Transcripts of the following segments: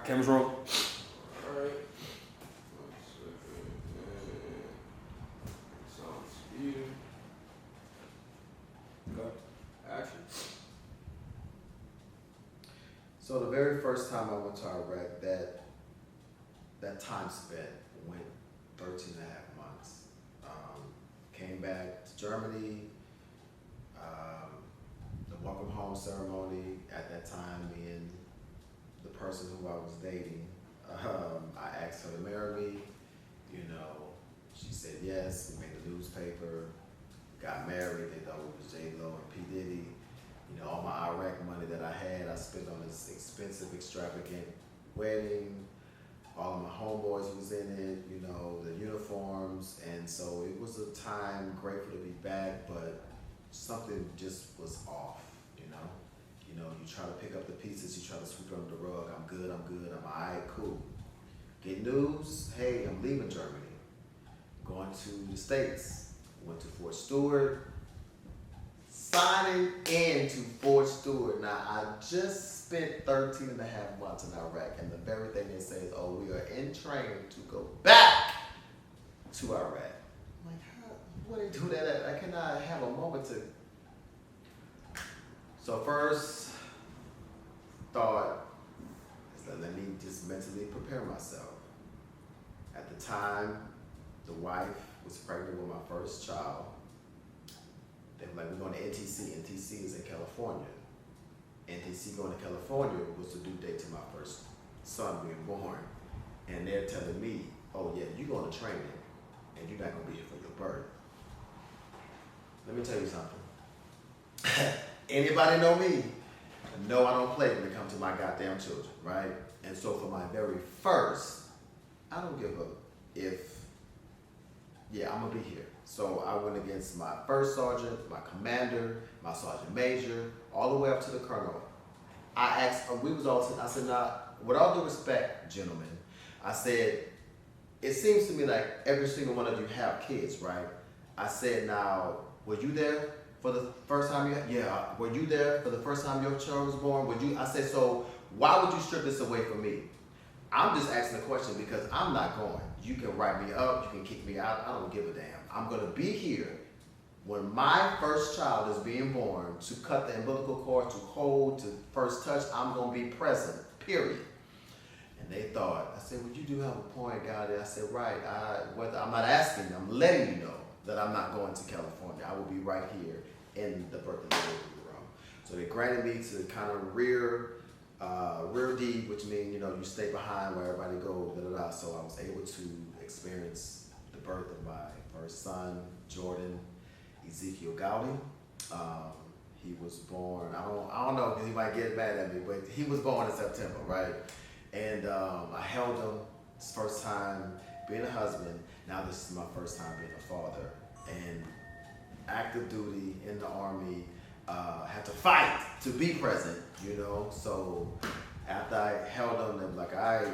Cameras roll. Alright. 1 second. Sound speeding. Go. Action. So the very first time I went to Iraq, that time spent went 13 and a half months. Came back to Germany. The welcome home ceremony, at that time, me and the person who I was dating, I asked her to marry me. You know, she said yes. We made the newspaper, got married. They thought it was J-Lo and P. Diddy. You know, all my Iraq money that I had, I spent on this expensive, extravagant wedding. All of my homeboys was in it, you know, the uniforms. And so it was a time, grateful to be back, but something just was off, you know. You know, you try to pick up the pieces, you try to sweep it under the rug. I'm good, I'm all right, cool. Get news, hey, I'm leaving Germany. Going to the States, went to Fort Stewart. Signing into Fort Stewart. Now, I just spent 13 and a half months in Iraq, and the very thing they say is, oh, we are in training to go back to Iraq. I'm like, what do they do that at? I cannot have a moment to. So first thought is that let me just mentally prepare myself. At the time, the wife was pregnant with my first child. They were like, we're going to NTC. NTC is in California. NTC going to California was the due date to my first son being born. And they're telling me, oh yeah, you're going to training and you're not going to be here for your birth. Let me tell you something. Anybody know me? No, I don't play when it comes to my goddamn children, right? And so for my very first, I don't give up if, yeah, I'm going to be here. So I went against my first sergeant, my commander, my sergeant major, all the way up to the colonel. I asked, we was all, I said, now, with all due respect, gentlemen, I said, it seems to me like every single one of you have kids, right? I said, now, were you there for the first time yeah, were you there for the first time your child was born? Would you? I said, so why would you strip this away from me? I'm just asking the question because I'm not going. You can write me up, you can kick me out, I don't give a damn. I'm gonna be here when my first child is being born to cut the umbilical cord, to hold, to first touch. I'm gonna be present, period. And they thought, I said, well, you do have a point, guy. I said, right, I'm not asking you, I'm letting you know that I'm not going to California. I will be right here in the birth and delivery room. So they granted me to kind of rear D, which means, you know, you stay behind where everybody goes, So I was able to experience the birth of my first son, Jordan Ezekiel Gowdy. He was born, I don't know, because he might get mad at me, but he was born in September, right? And I held him his first time being a husband. Now this is my first time being a father. And active duty in the Army, had to fight to be present, you know? So after I held him, they were like, all right,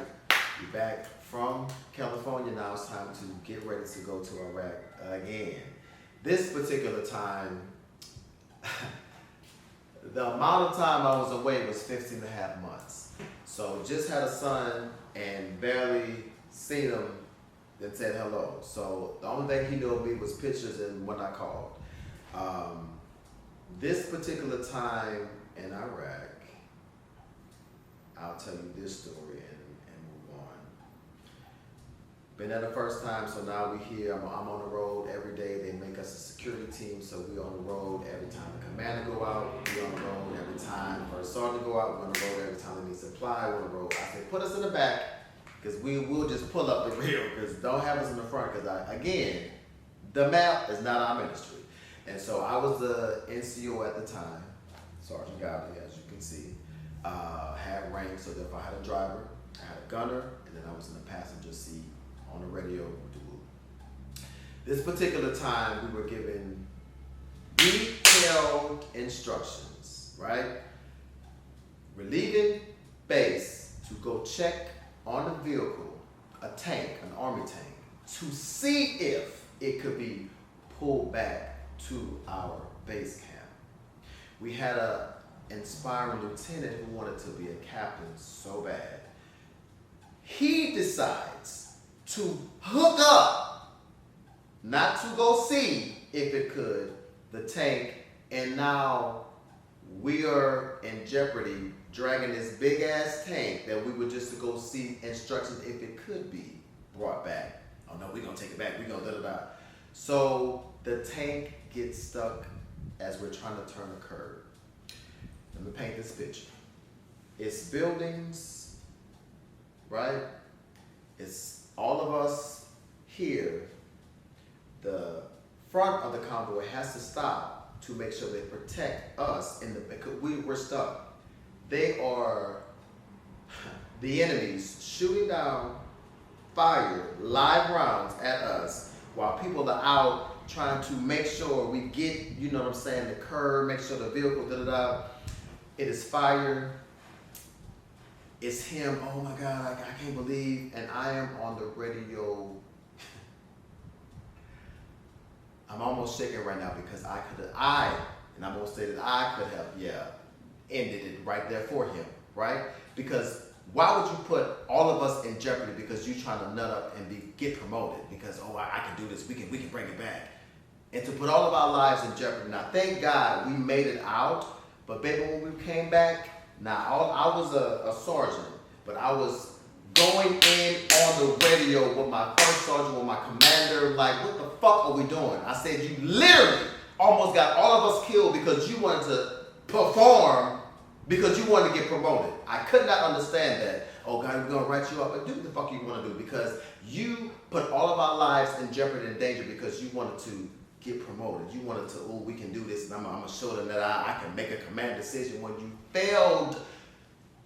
you're back from California, now it's time to get ready to go to Iraq again. This particular time, the amount of time I was away was 15 and a half months. So just had a son and barely seen him and said hello. So the only thing he knew of me was pictures and when I called. This particular time in Iraq, I'll tell you this story and move on. Been there the first time, so now we here. I'm on the road every day. They make us a security team, so we on the road every time the commander go out. We on the road every time first sergeant go out. We on the road every time they need supply. We're on the road. I say put us in the back because we will just pull up the rear. Because don't have us in the front. Because again, the map is not our ministry. And so I was the NCO at the time, Sergeant Gowdy, as you can see. Had rank, so that if I had a driver, I had a gunner, and then I was in the passenger seat on the radio with the whoop. This particular time, we were given detailed instructions, right? We're leaving base to go check on the vehicle, a tank, an Army tank, to see if it could be pulled back to our base camp. We had an inspiring lieutenant who wanted to be a captain so bad. he decides to hook up, not to go see if it could, the tank, and now we are in jeopardy dragging this big ass tank that we were just to go see instructions if it could be brought back. Oh no, we're gonna take it back, we're gonna da-da-da. So the tank gets stuck as we're trying to turn a curve. Let me paint this picture. It's buildings, right? It's all of us here. The front of the convoy has to stop to make sure they protect us because we're stuck. They are the enemies shooting down fire, live rounds at us while people are out trying to make sure we get, you know what I'm saying, the curve, make sure the vehicle, da-da-da. It is fire. It's him. Oh my God, I can't believe. And I am on the radio. I'm almost shaking right now because and I'm gonna say that I could have, ended it right there for him, right? Because why would you put all of us in jeopardy because you trying to nut up and get promoted? Because, I can do this, we can bring it back. And to put all of our lives in jeopardy. Now, thank God we made it out, but baby, when we came back, I was a sergeant, but I was going in on the radio with my first sergeant, with my commander, like, what the fuck are we doing? I said, you literally almost got all of us killed because you wanted to perform, because you wanted to get promoted. I could not understand that. Oh God, we're gonna write you up, but do what the fuck you wanna do, because you put all of our lives in jeopardy and danger because you wanted to get promoted. You wanted to, we can do this, and I'm gonna show them that I can make a command decision when you failed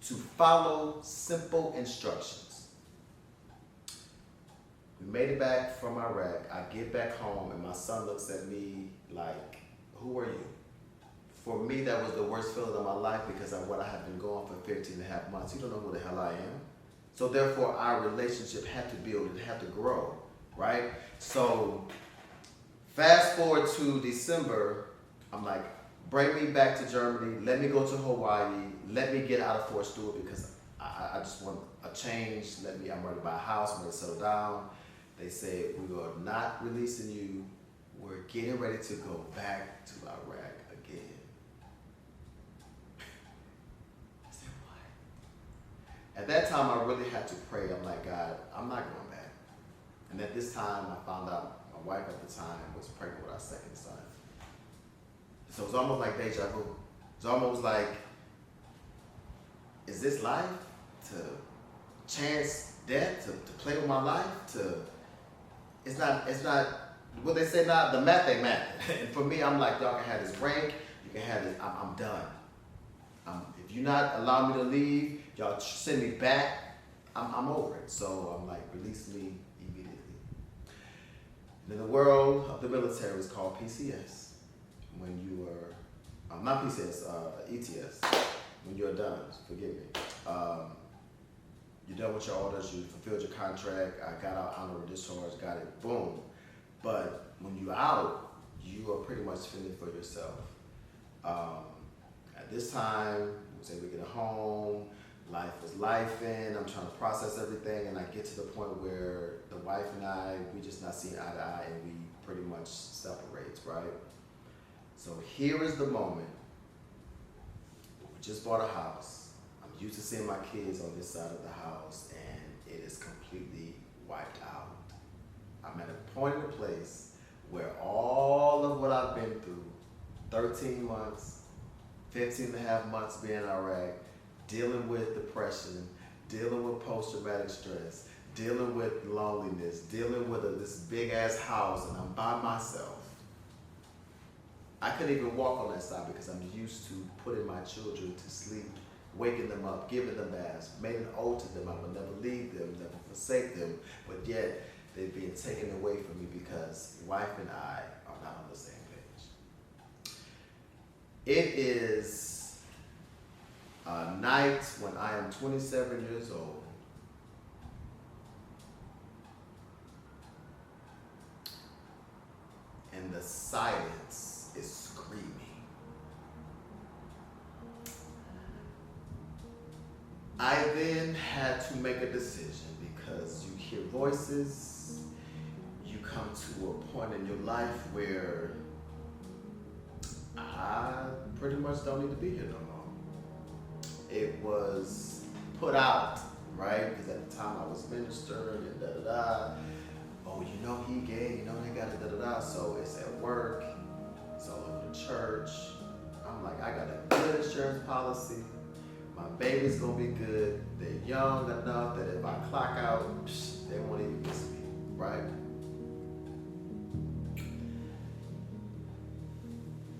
to follow simple instructions. We made it back from Iraq. I get back home and my son looks at me like, who are you? For me, that was the worst feeling of my life because of what I had been going for 15 and a half months. You don't know who the hell I am. So therefore, our relationship had to build, it had to grow, right? So fast forward to December, I'm like, bring me back to Germany, let me go to Hawaii, let me get out of Fort Stewart because I just want a change. I'm ready to buy a house, I'm ready to settle down. They said, we are not releasing you. We're getting ready to go back to Iraq again. I said, what? At that time, I really had to pray. I'm like, God, I'm not going back. And at this time, I found out my wife at the time was pregnant with our second son. So it's almost like deja vu. It's almost like, is this life? To chance death? To play with my life? It's not, what they say now, the math ain't math. And for me, I'm like, y'all can have this rank, you can have this, I'm done. If you're not allowing me to leave, y'all send me back, I'm over it. So I'm like, release me immediately. And in the world of the military, it's called PCS. When you are, not PCS, ETS. When you're done, forgive me. You're done with your orders, you fulfilled your contract, I got out honorable discharge, got it, boom. But when you're out, you are pretty much fending for yourself. At this time, I was able to get a home, life was life-in, I'm trying to process everything, and I get to the point where the wife and I, we just not seeing eye to eye, and we pretty much separate, right? So here is the moment. We just bought a house. I'm used to seeing my kids on this side of the house, and it is completely wiped out. I'm at a point in a place where all of what I've been through, 13 months, 15 and a half months being in Iraq, dealing with depression, dealing with post-traumatic stress, dealing with loneliness, dealing with this big ass house, and I'm by myself. I couldn't even walk on that side because I'm used to putting my children to sleep, waking them up, giving them baths, made an oath to them I would never leave them, never forsake them, but yet they're being taken away from me because wife and I are not on the same page. It is a night when I am 27 years old. And the silence is screaming. I then had to make a decision because you hear voices, you come to a point in your life where I pretty much don't need to be here no more. It was put out, right? Because at the time I was ministering and da-da-da. Oh, you know he gay, you know they got it, da-da-da. So it's at work, it's all over the church. I'm like, I got a good insurance policy. My baby's gonna be good. They're young enough that if I clock out, they won't even miss me, right?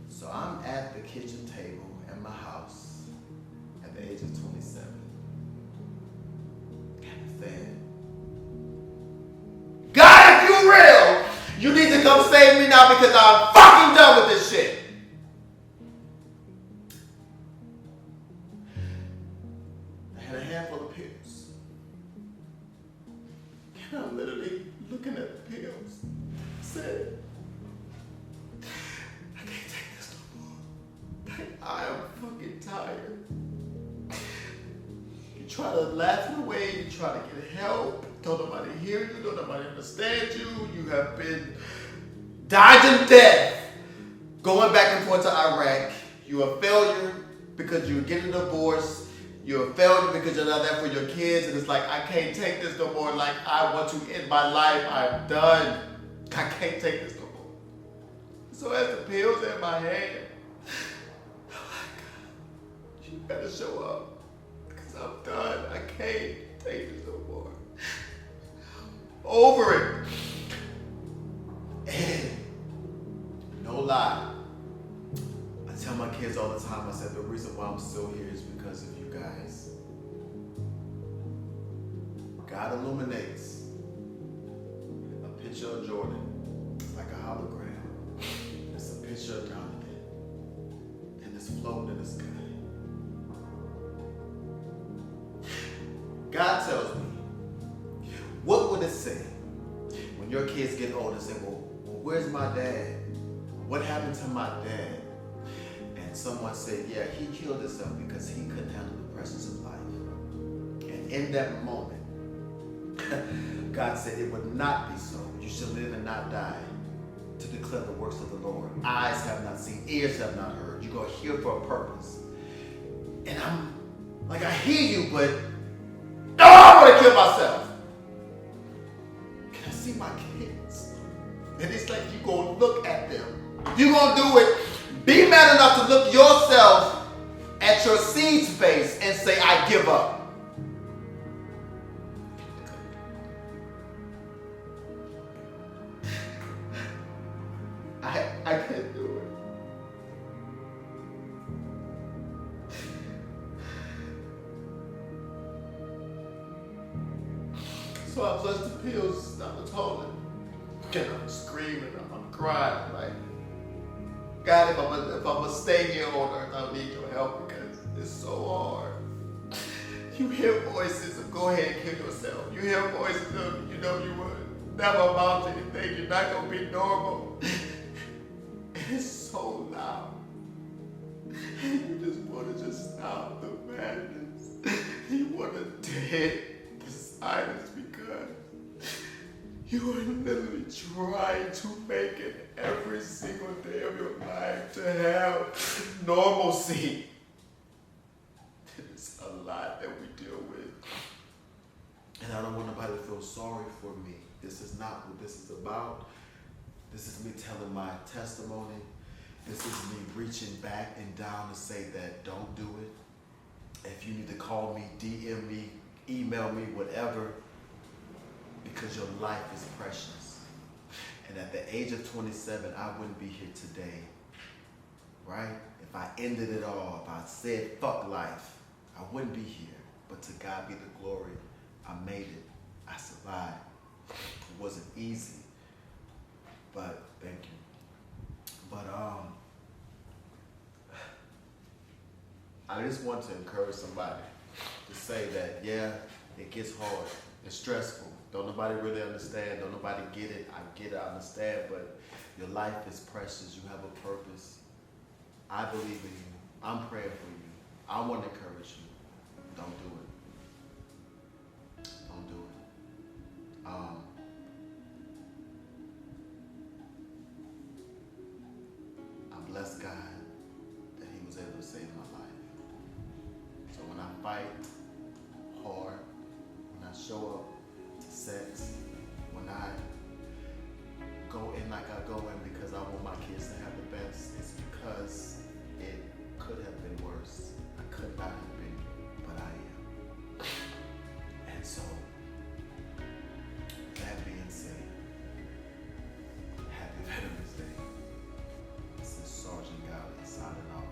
So I'm at the kitchen table at my house at the age of 27. And I'm saying, God, if you're real, you need to come save me now because I'm fucking done with this shit. I had a handful of pills. And I'm literally looking at the pills. Saying, I can't take this no more. I am fucking tired. You try to laugh it away, you try to get help. Don't nobody hear you, don't nobody understand you. You have been died in death going back and forth to Iraq. You're a failure because you're getting a divorce. You're a failure because you're not there for your kids. And it's like, I can't take this no more. Like, I want to end my life. I'm done. I can't take this no more. So as the pills in my hand, I'm like, you better show up. Because I'm done. I can't take this no more. Over it. And no lie, I tell my kids all the time, I said the reason why I'm still here is because of you guys. God illuminates a picture of Jordan like a hologram. It's a picture of Donovan, and it's floating in the sky. God tells me, what would it say when your kids get older and say, well, where's my dad? What happened to my dad? And someone said, yeah, he killed himself because he couldn't handle the pressures of life. And in that moment, God said it would not be so. You shall live and not die to declare the works of the Lord. Eyes have not seen, ears have not heard. You're going to hear for a purpose. And I'm like, I hear you, but no, I want to kill myself. Can I see my kids? And it's like you're going to look at them. You're going to do it. Be man enough to look yourself at your seed space and say, I give up. I couldn't do it. So I flushed the pills down the toilet. And I'm screaming, I'm crying, like, God, if I'm gonna stay here on earth, I need your help because it's so hard. You hear voices of go ahead and kill yourself. You hear voices of you know you would never amount to anything. You're not gonna be normal. And it's so loud. And you just want to just stop the madness. You want to dead the silence because you are literally trying to make it every single day of your life to have normalcy. It's a lot that we deal with. And I don't want nobody to feel sorry for me. This is not what this is about. This is me telling my testimony. This is me reaching back and down to say that don't do it. If you need to call me, DM me, email me, whatever, because your life is precious. And at the age of 27, I wouldn't be here today, right? If I ended it all, if I said fuck life, I wouldn't be here. But to God be the glory. I made it. I survived. It wasn't easy, but thank you. But I just want to encourage somebody to say that, yeah, it gets hard. It's stressful. Don't nobody really understand. Don't nobody get it. I get it. I understand. But your life is precious. You have a purpose. I believe in you. I'm praying for you. I want to encourage you. Don't do it. fight hard, when I show up to sets, when I go in like I go in because I want my kids to have the best, it's because it could have been worse. I could not have been, but I am. And so, that being said, happy Veterans Day. This is Sergeant Gowdy signing off.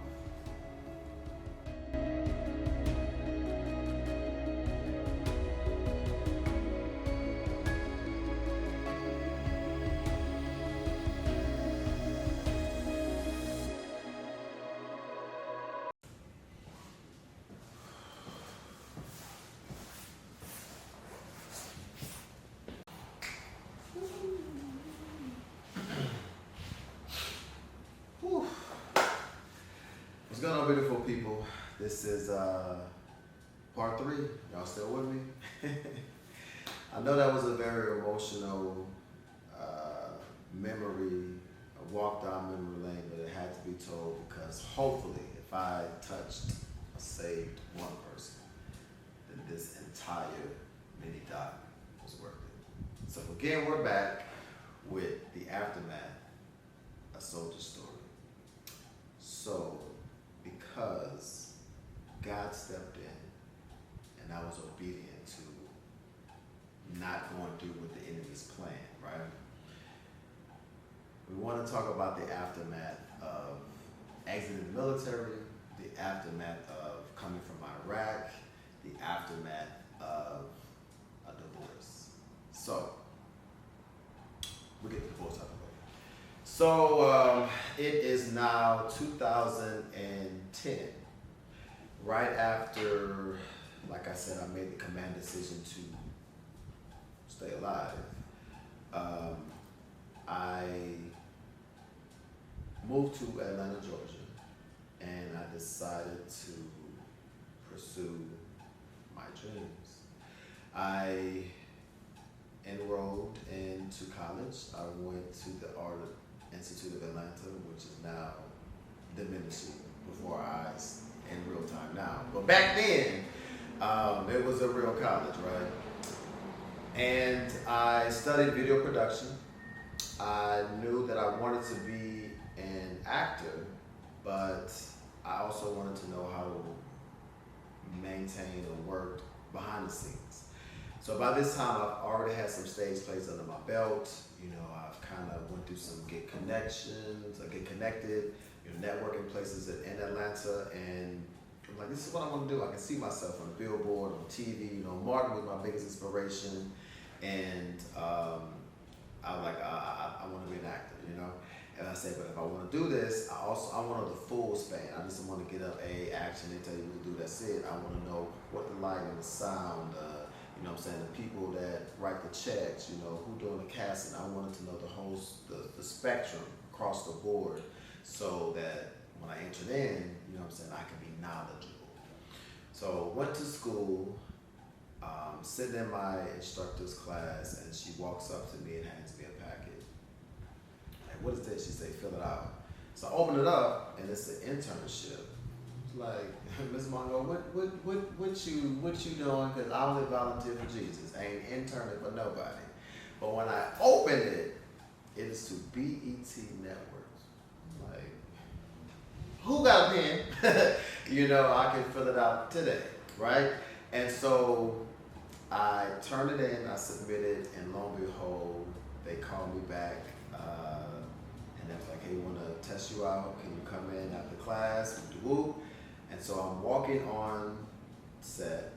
Whew. What's going on, beautiful people? This is part 3. Y'all still with me? I know that was a very emotional memory, a walk down memory lane, but it had to be told because hopefully if I touched or saved one person, then this entire mini doc was worth it. So again, we're back with the aftermath, a soldier story. So, because God stepped in and I was obedient to not going through with the enemy's plan, right? We want to talk about the aftermath of exiting the military, the aftermath of coming from Iraq, the aftermath of a divorce. So, we'll get the divorce out of the way. So it is now 2010, right after, like I said, I made the command decision to stay alive. I moved to Atlanta, Georgia, and I decided to pursue my dreams. I enrolled into college. I went to the Art Institute of Atlanta, which is now diminishing before our eyes in real time now. But back then, it was a real college, right? And I studied video production. I knew that I wanted to be an actor, but I also wanted to know how to maintain and work behind the scenes. So by this time, I've already had some stage plays under my belt. You know, I've kind of went through some get connections, I get connected, you know, networking places in Atlanta, and I'm like, this is what I want to do. I can see myself on a billboard, on TV. You know, Martin was my biggest inspiration, and I was like, I want to be an actor, you know. And I said, but if I want to do this, I want the full span. I just want to get up action. They tell you what to do. That's it. I want to know what the lighting, the sound. You know what I'm saying, the people that write the checks, you know, who doing the casting. I wanted to know the whole, the spectrum across the board so that when I entered in, you know what I'm saying, I could be knowledgeable. So went to school, sitting in my instructor's class, and she walks up to me and hands me a packet. Like, what is this? She said, fill it out. So I open it up, and it's an internship. Like, Ms. Mongo, what you doing? Because I only volunteer for Jesus. I ain't interning for nobody. But when I opened it, it is to BET Networks. Like, who got a pen? You know, I can fill it out today, right? And so I turned it in, I submitted, and lo and behold, they called me back. And they was like, hey, we want to test you out. Can you come in after class? Woo. And so I'm walking on set.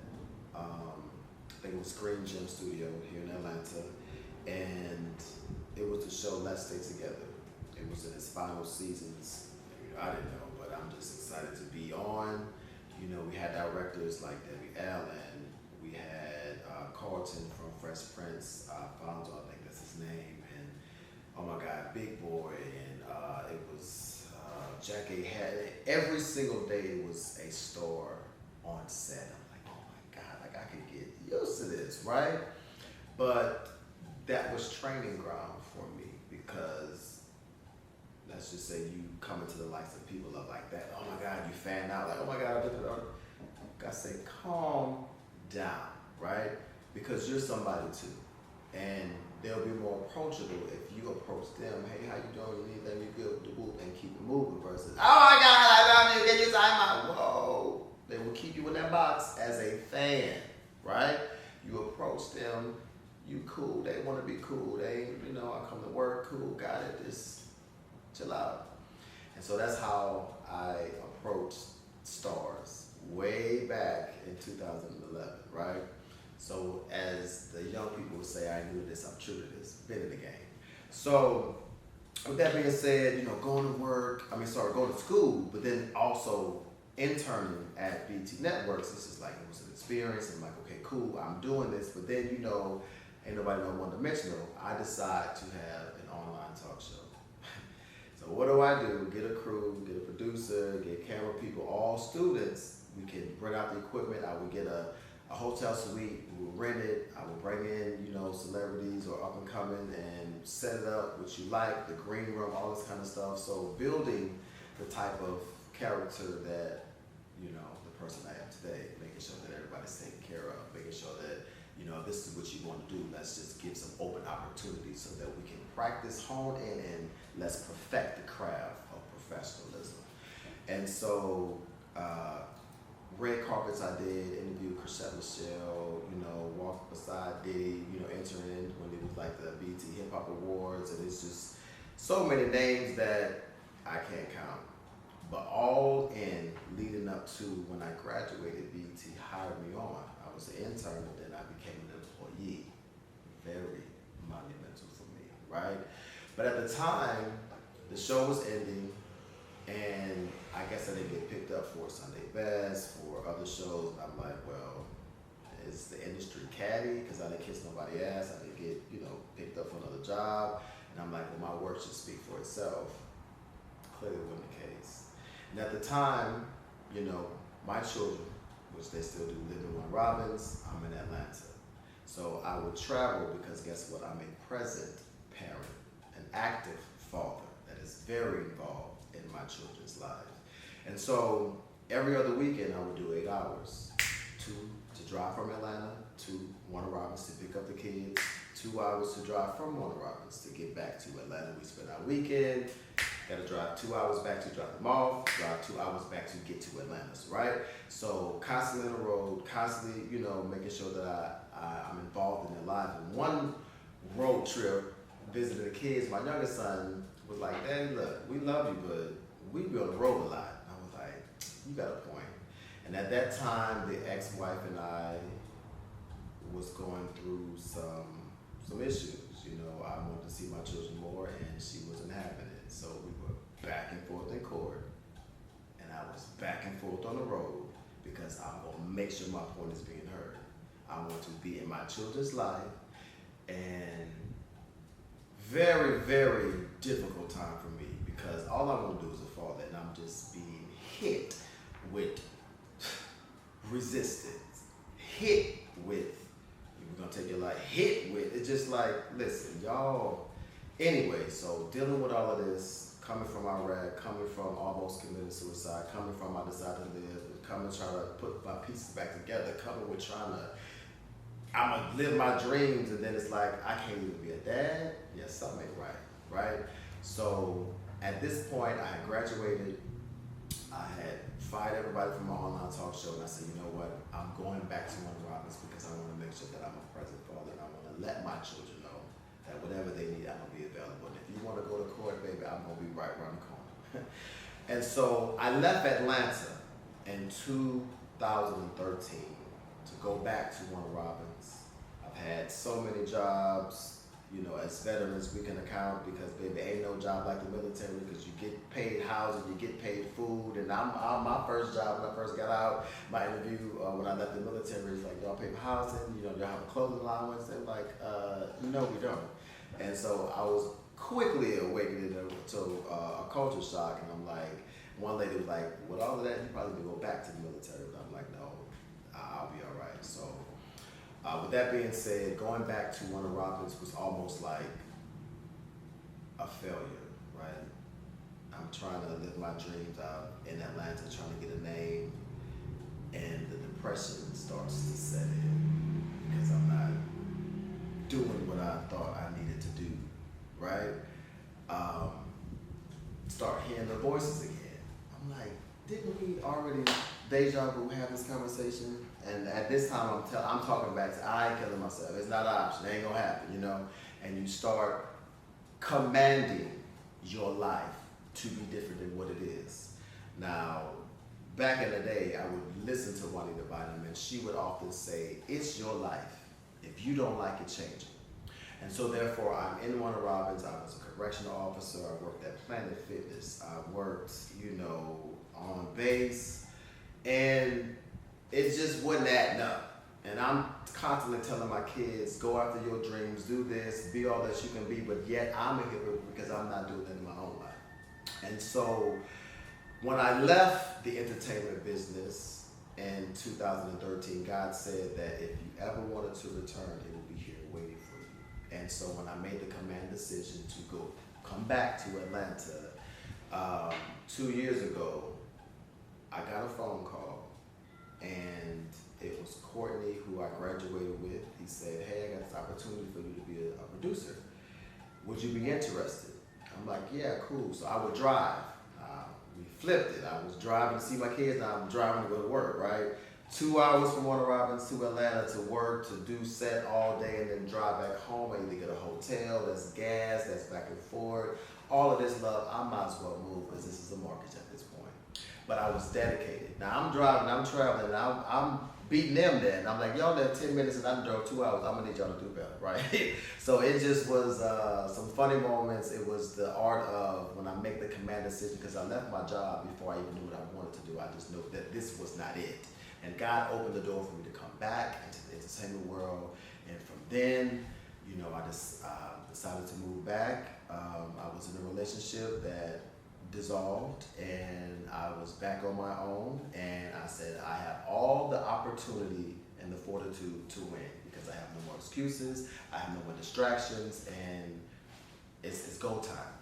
I think it was Screen Gym Studio here in Atlanta. And it was the show Let's Stay Together. It was in its final seasons. I didn't know, but I'm just excited to be on. You know, we had directors like Debbie Allen. We had Carlton from Fresh Prince, Fonzo, I think that's his name. And oh my God, Big Boy. And it was Jackie had every single day was a star on set. I'm like, oh my God, like I could get used to this, right? But that was training ground for me because let's just say you come into the likes of people up like that. Oh my God, you fan out like, oh my God, I say, calm down, right? Because you're somebody too. And they'll be more approachable if you approach them, hey, how you doing? You need that, you good, the whoop, and keep it moving versus, oh my God, I love you, get you time out. Whoa. They will keep you in that box as a fan, right? You approach them, you cool, they want to be cool. They, I come to work, cool, got it, just chill out. And so that's how I approached stars way back in 2011, right? So as the young people would say, I knew this, I'm true to this, been in the game. So with that being said, going to school, but then also interning at BT Networks, it's just like, it was an experience. I'm like, okay, cool, I'm doing this, but then, ain't nobody know one dimensional. I decide to have an online talk show. So what do? Get a crew, get a producer, get camera people, all students. We can bring out the equipment. I would get a hotel suite, we would rent it. I would bring in, celebrities or up and coming and set it up, what you like, the green room, all this kind of stuff. So building the type of character that, the person I am today, making sure that everybody's taken care of, making sure that, this is what you want to do. Let's just give some open opportunities so that we can practice, hone in, and let's perfect the craft of professionalism. And so, red carpets I did, interviewed Chrisette Michelle, walked beside Diddy, entering when it was like the BET Hip Hop Awards, and it's just so many names that I can't count. But all in leading up to when I graduated, BET hired me on. I was an intern and then I became an employee. Very monumental for me, right? But at the time, the show was ending, and I guess I didn't get picked up for Sunday Best, for other shows. I'm like, well, is the industry catty? Because I didn't kiss nobody's ass. I didn't get, picked up for another job. And I'm like, well, my work should speak for itself. Clearly wasn't the case. And at the time, my children, which they still do, live in Warner Robins. I'm in Atlanta. So I would travel because guess what? I'm a present parent, an active father that is very involved in my children's lives. And so every other weekend I would do 8 hours, 2 to drive from Atlanta to Warner Robins to pick up the kids, 2 hours to drive from Warner Robins to get back to Atlanta. We spend our weekend, gotta drive 2 hours back to drop them off, drive 2 hours back to get to Atlanta, right? So constantly on the road, constantly, making sure that I'm involved in their lives. And one road trip, visiting the kids, my youngest son was like, Daddy, look, we love you, but we be on the road a lot. And I was like, you got a point. And at that time, the ex-wife and I was going through some issues. I wanted to see my children more, and she wasn't having it. So we were back and forth in court, and I was back and forth on the road because I'm gonna make sure my point is being heard. I want to be in my children's life, and very, very difficult time for me because all I want to do is a father, and I'm just being hit with resistance, hit with, we're gonna take your life, hit with, it's just like, listen, y'all. Anyway, so dealing with all of this, coming from Iraq, coming from almost committing suicide, coming from I decided to live, coming trying to put my pieces back together, coming with I'm gonna live my dreams, and then it's like, I can't even be a dad. Yeah, something ain't right? So at this point, I had graduated. I had fired everybody from my online talk show, and I said, you know what? I'm going back to Warner Robins because I want to make sure that I'm a present father, and I want to let my children know that whatever they need, I'm gonna be available. And if you want to go to court, baby, I'm gonna be right around the corner. And so I left Atlanta in 2013 to go back to Warner Robins. I've had so many jobs, as veterans we can account, because baby, ain't no job like the military, because you get paid housing, you get paid food. And I'm my first job when I first got out, my interview when I left the military is like, y'all pay for housing, y'all have a clothing allowance. They're like, no, we don't. And so I was quickly awakened to a culture shock, and I'm like, one lady was like, with all of that, you probably need to go back to the military. But I'm like, no, I'll be all right. So with that being said, going back to Warner Robins was almost like a failure, right? trying to live my dreams out in Atlanta, trying to get a name, and the depression starts to set in because I'm not doing what I thought I needed to do, right? Start hearing the voices again. I'm like, didn't we already deja vu have this conversation? And at this time, I'm talking back to I ain't killing myself. It's not an option. It ain't gonna happen, you know. And you start commanding your life to be different than what it is. Now, back in the day, I would listen to Juanita Bynum, and she would often say, "It's your life. If you don't like it, change it." And so therefore, I'm in Warner Robins. I was a correctional officer. I worked at Planet Fitness. I worked, on base. And it just wasn't adding up. And I'm constantly telling my kids, go after your dreams, do this, be all that you can be. But yet I'm a hypocrite because I'm not doing it in my own life. And so when I left the entertainment business in 2013, God said that if you ever wanted to return, it will be here waiting for you. And so when I made the command decision to come back to Atlanta 2 years ago, I got a phone call, and it was Courtney, who I graduated with. He said, "Hey, I got this opportunity for you to be a producer. Would you be interested?" I'm like, "Yeah, cool." So I would drive. We flipped it. I was driving to see my kids, and I'm driving to go to work, right? 2 hours from Warner Robins to Atlanta to work, to do set all day, and then drive back home. I either get a hotel, that's gas, that's back and forth. All of this love, I might as well move because this is a mortgage at this point. But I was dedicated. Now I'm driving, I'm traveling, and I'm beating them there. And I'm like, y'all there 10 minutes and I drove 2 hours. I'm gonna need y'all to do better, right? So it just was some funny moments. It was the art of when I make the command decision, because I left my job before I even knew what I wanted to do. I just knew that this was not it. And God opened the door for me to come back into the entertainment world. And from then, I just decided to move back. I was in a relationship that dissolved, and I was back on my own, and I said I have all the opportunity and the fortitude to win because I have no more excuses, I have no more distractions, and it's go time.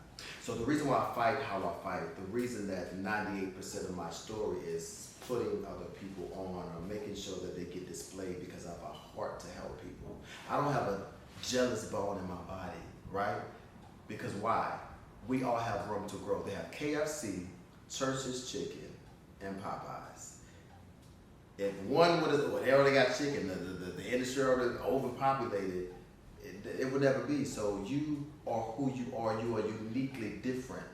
So the reason why I fight how I fight, the reason that 98% of my story is putting other people on or making sure that they get displayed, because I have a heart to help people. I don't have a jealous bone in my body, right? Because why? We all have room to grow. They have KFC, Church's Chicken, and Popeyes. If one they already got chicken, the industry already overpopulated, it would never be. So you are who you are. You are uniquely different.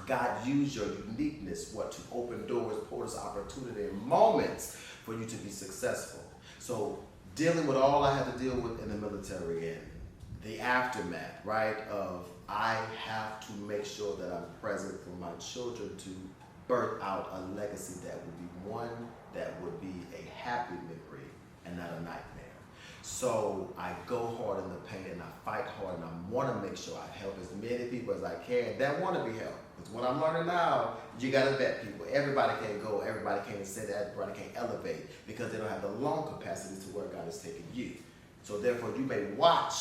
God used your uniqueness, to open doors, portals, opportunity, and moments for you to be successful. So dealing with all I had to deal with in the military and the aftermath, right, of I have to make sure that I'm present for my children to birth out a legacy that would be one that would be a happy memory and not a nightmare. So I go hard in the paint and I fight hard, and I want to make sure I help as many people as I can that want to be helped. Because what I'm learning now, you got to vet people. Everybody can't go, everybody can't sit, everybody can't elevate because they don't have the lung capacity to where God is taking you. So therefore, you may watch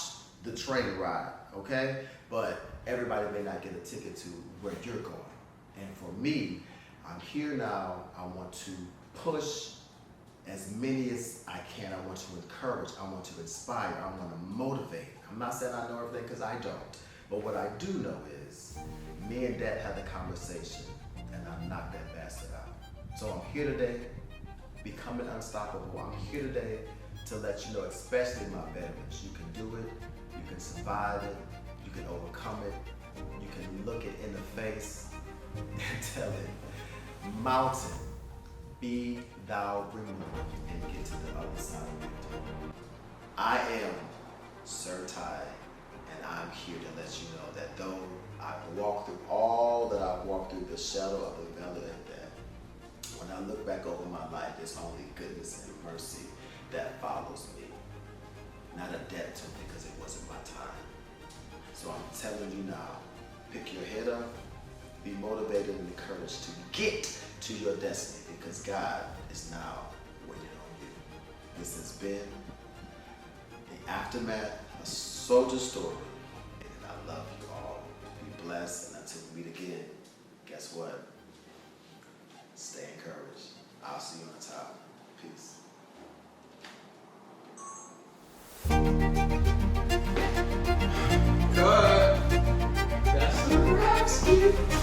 the train ride, okay? But everybody may not get a ticket to where you're going. And for me, I'm here now. I want to push as many as I can. I want to encourage. I want to inspire. I want to motivate. I'm not saying I know everything because I don't. But what I do know is me and Dad had the conversation and I knocked that bastard out. So I'm here today, becoming unstoppable. I'm here today to let you know, especially my veterans, you can do it. You can survive it. You can overcome it. You can look it in the face and tell it, mountain, be thou removed, and get to the other side of victory. I am Sir Ty, and I'm here to let you know that though I've walked through all that I've walked through, the shadow of the valley of death, when I look back over my life, there's only goodness and mercy that follows me. Not a debt to me because it wasn't my time. So I'm telling you now, pick your head up, be motivated and encouraged to get to your destiny because God is now waiting on you. This has been the Aftermath, a soldier story, and I love you all. Be blessed, and until we meet again, guess what? Stay encouraged. I'll see you on the top. Peace. Thank you.